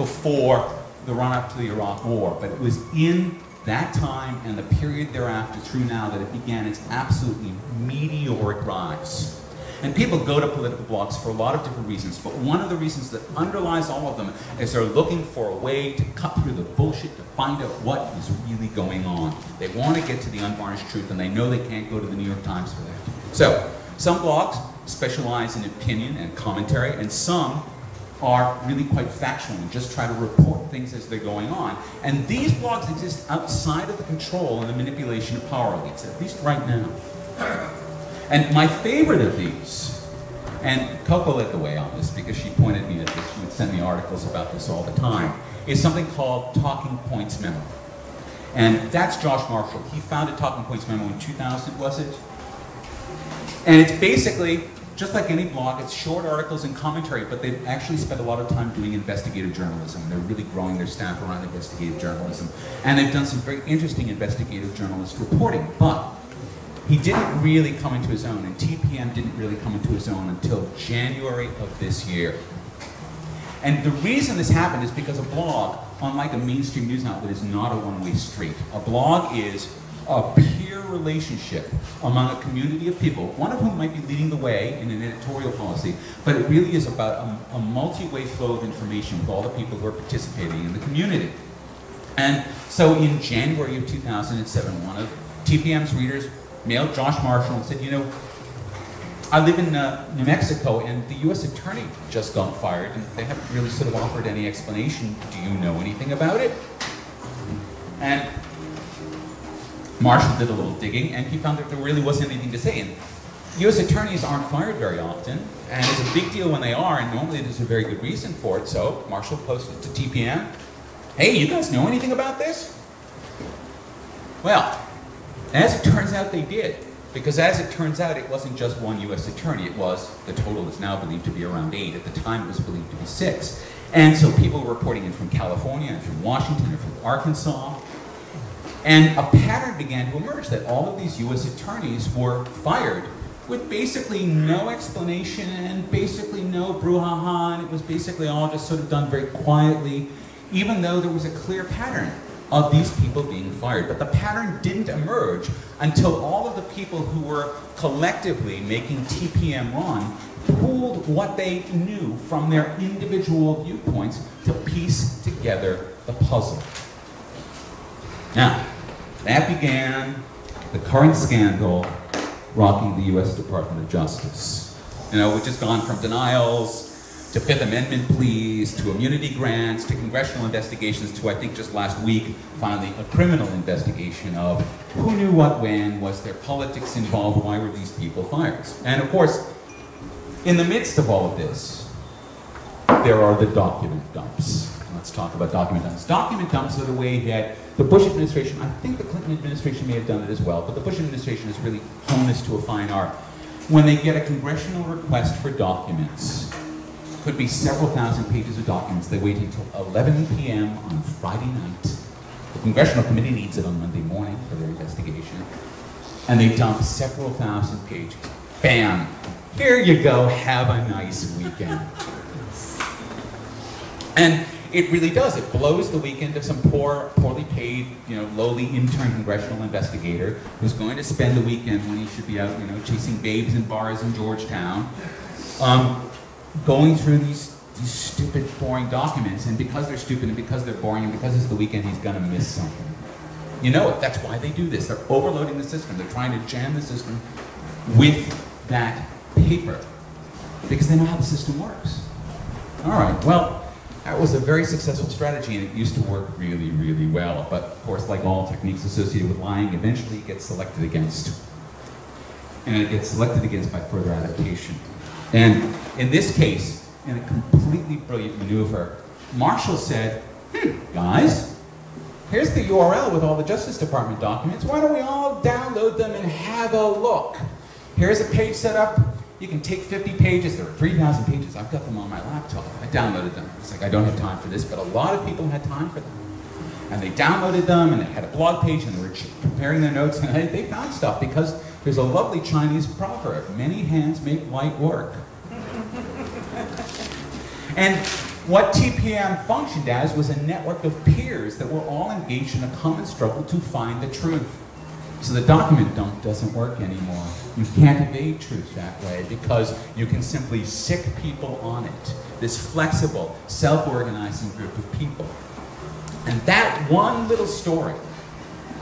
before the run-up to the Iraq War, but it was in that time and the period thereafter through now that it began its absolutely meteoric rise. And people go to political blogs for a lot of different reasons, but one of the reasons that underlies all of them is they're looking for a way to cut through the bullshit to find out what is really going on. They want to get to the unvarnished truth, and they know they can't go to the New York Times for that. So, some blogs specialize in opinion and commentary, and some are really quite factual and just try to report things as they're going on. And these blogs exist outside of the control and the manipulation of power elites, at least right now. And my favorite of these, and Coco led the way on this because she pointed me at this, she would send me articles about this all the time, is something called Talking Points Memo. And that's Josh Marshall. He founded Talking Points Memo in 2000, was it? And it's basically, just like any blog, it's short articles and commentary, but they've actually spent a lot of time doing investigative journalism. They're really growing their staff around investigative journalism. And they've done some very interesting investigative journalist reporting. But he didn't really come into his own, and TPM didn't really come into his own until January of this year. And the reason this happened is because a blog, unlike a mainstream news outlet, is not a one-way street. A blog is a peer relationship among a community of people, one of whom might be leading the way in an editorial policy, but it really is about a multi-way flow of information with all the people who are participating in the community. And so in January of 2007, one of TPM's readers mailed Josh Marshall and said, you know, I live in New Mexico and the US attorney just got fired and they haven't really sort of offered any explanation. Do you know anything about it? And Marshall did a little digging and he found that there really wasn't anything to say. And US attorneys aren't fired very often, and it's a big deal when they are, and normally there's a very good reason for it. So Marshall posted to TPM, hey, you guys know anything about this? Well, as it turns out, they did. Because as it turns out, it wasn't just one US attorney. It was, the total is now believed to be around 8. At the time, it was believed to be 6. And so people were reporting in from California, and from Washington, and from Arkansas. And a pattern began to emerge that all of these US attorneys were fired with basically no explanation and basically no brouhaha, and it was basically all just sort of done very quietly, even though there was a clear pattern of these people being fired. But the pattern didn't emerge until all of the people who were collectively making TPM run pooled what they knew from their individual viewpoints to piece together the puzzle. Now, that began the current scandal rocking the US Department of Justice. You know, we've just gone from denials to Fifth Amendment pleas, to immunity grants, to congressional investigations, to I think just last week, finally a criminal investigation of who knew what when, was there politics involved, why were these people fired? And of course, in the midst of all of this, there are the document dumps. Let's talk about document dumps. Document dumps are the way that the Bush administration, I think the Clinton administration may have done it as well, but the Bush administration has really honed this to a fine art. When they get a congressional request for documents, could be several thousand pages of documents. They wait until 11 p.m. on Friday night. The Congressional Committee needs it on Monday morning for their investigation. And they dump several thousand pages. Bam! Here you go, have a nice weekend. And it really does. It blows the weekend of some poorly paid, lowly intern congressional investigator who's going to spend the weekend when he should be out, chasing babes in bars in Georgetown. Going through these stupid, boring documents, and because they're stupid and because they're boring and because it's the weekend, he's gonna miss something. You know it, that's why they do this. They're overloading the system. They're trying to jam the system with that paper because they know how the system works. All right, well, that was a very successful strategy and it used to work really, really well. But of course, like all techniques associated with lying, eventually it gets selected against. And it gets selected against by further adaptation. And in this case, in a completely brilliant maneuver, Marshall said, guys, here's the URL with all the Justice Department documents. Why don't we all download them and have a look? Here's a page set up. You can take 50 pages. There are 3,000 pages. I've got them on my laptop. I downloaded them. It's like, I don't have time for this, but a lot of people had time for them. And they downloaded them, and they had a blog page, and they were preparing their notes, and they found stuff because there's a lovely Chinese proverb, many hands make light work. And What TPM functioned as was a network of peers that were all engaged in a common struggle to find the truth. So the document dump doesn't work anymore. You can't evade truth that way because you can simply sick people on it. This flexible, self-organizing group of people. And that one little story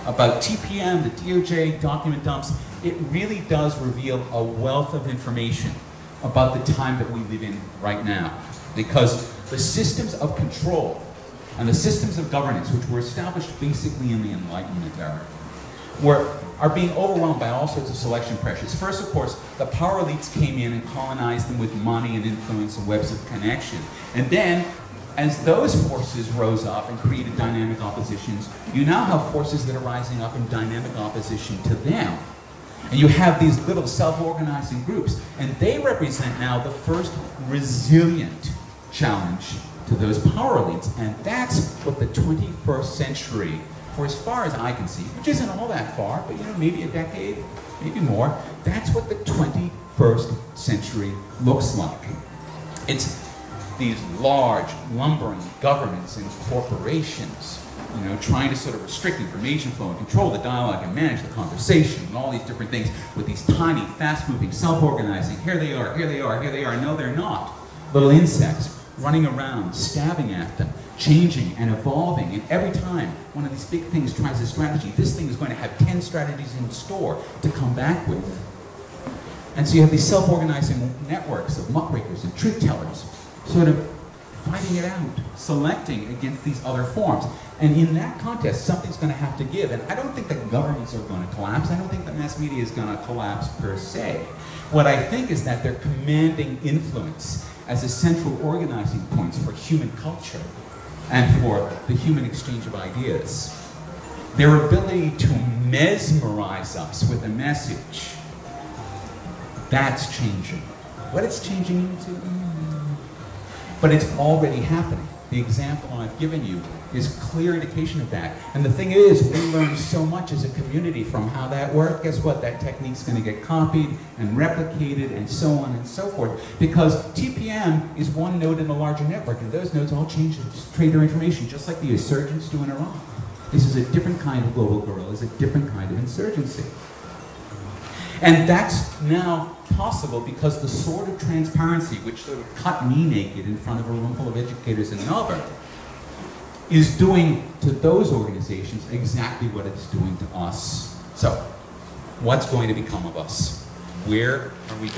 about TPM, the DOJ, document dumps, it really does reveal a wealth of information about the time that we live in right now. Because the systems of control and the systems of governance, which were established basically in the Enlightenment era, are being overwhelmed by all sorts of selection pressures. First, of course, the power elites came in and colonized them with money and influence and webs of connection. And then, as those forces rose up and created dynamic oppositions, you now have forces that are rising up in dynamic opposition to them. And you have these little self-organizing groups, and they represent now the first resilient challenge to those power elites. And that's what the 21st century, for as far as I can see, which isn't all that far, but maybe a decade, maybe more, that's what the 21st century looks like. It's these large, lumbering governments and corporations, trying to sort of restrict information flow and control the dialogue and manage the conversation and all these different things with these tiny, fast-moving, self-organizing, here they are, here they are, here they are. No, they're not. Little insects running around, stabbing at them, changing and evolving. And every time one of these big things tries a strategy, this thing is going to have 10 strategies in store to come back with. And so you have these self-organizing networks of muckrakers and truth-tellers sort of fighting it out, selecting against these other forms. And in that contest, something's going to have to give. And I don't think that governments are going to collapse. I don't think that mass media is going to collapse per se. What I think is that they're commanding influence as a central organizing points for human culture and for the human exchange of ideas. Their ability to mesmerize us with a message, that's changing. What it's changing into? But it's already happening. The example I've given you is clear indication of that. And the thing is, we learn so much as a community from how that worked. Guess what? That technique's going to get copied and replicated and so on and so forth. Because TPM is one node in a larger network, and those nodes all change and trade their information, just like the insurgents do in Iran. This is a different kind of global guerrilla, it's a different kind of insurgency. And that's now possible because the sort of transparency which sort of cut me naked in front of a room full of educators in Melbourne is doing to those organizations exactly what it's doing to us. So, what's going to become of us? Where are we going?